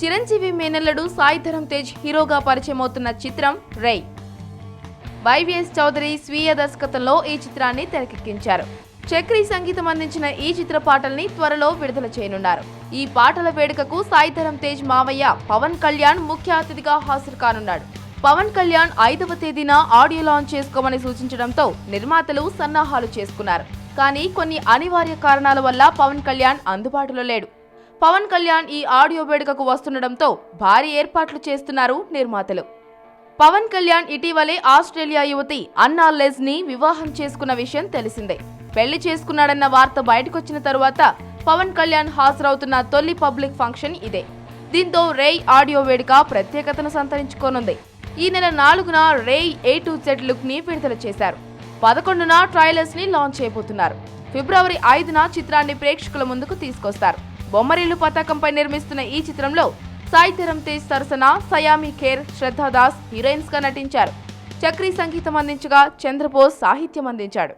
చిరంజీవి మేనల్లుడు సాయి ధరమ్ తేజ్ హీరోగా పరిచయమవుతున్న చిత్రం రై. వైవిఎస్ చౌదరి స్వీయ దర్శకత్వంలో ఈ చిత్రాన్ని తెరకెక్కించారు. చక్రి సంగీతం అందించిన ఈ చిత్ర పాటల్ని త్వరలో విడుదల చేయనున్నారు. ఈ పాటల వేడుకకు సాయి ధరమ్ తేజ్ మావయ్య పవన్ కళ్యాణ్ ముఖ్య అతిథిగా హాజరు కానున్నాడు. పవన్ కళ్యాణ్ 5వ తేదీన ఆడియో లాంచ్ చేసుకోమని సూచించడంతో నిర్మాతలు సన్నాహాలు చేసుకున్నారు. కానీ కొన్ని అనివార్య కారణాల వల్ల పవన్ కళ్యాణ్ అందుబాటులో లేడు. పవన్ కళ్యాణ్ ఈ ఆడియో వేడుకకు వస్తుండటంతో భారీ ఏర్పాట్లు చేస్తున్నారు నిర్మాతలు. పవన్ కళ్యాణ్ ఇటీవలే ఆస్ట్రేలియా యువతి అన్నా లెజ్ని వివాహం చేసుకున్న విషయం తెలిసిందే. పెళ్లి చేసుకున్నాడన్న వార్త బయటకొచ్చిన తరువాత పవన్ కళ్యాణ్ హాజరవుతున్న తొలి పబ్లిక్ ఫంక్షన్ ఇదే. దీంతో రేయ్ ఆడియో వేడుక ప్రత్యేకతను సంతరించుకోనుంది. ఈ నెల 4న రేయ్ A to Z లుక్ ని విడుదల చేశారు. 11న ట్రైలర్స్ ని లాంచ్ చేయబోతున్నారు. ఫిబ్రవరి 5న చిత్రాన్ని ప్రేక్షకుల ముందుకు తీసుకొస్తారు. బొమ్మరిల్లు పతాకంపై నిర్మిస్తున్న ఈ చిత్రంలో సాయి ధరమ్ తేజ్ సరసన సయామి ఖేర్, శ్రద్ధా దాస్ హీరోయిన్స్ గా నటించారు. చక్రి సంగీతం అందించగా చంద్రబోస్ సాహిత్యం అందించాడు.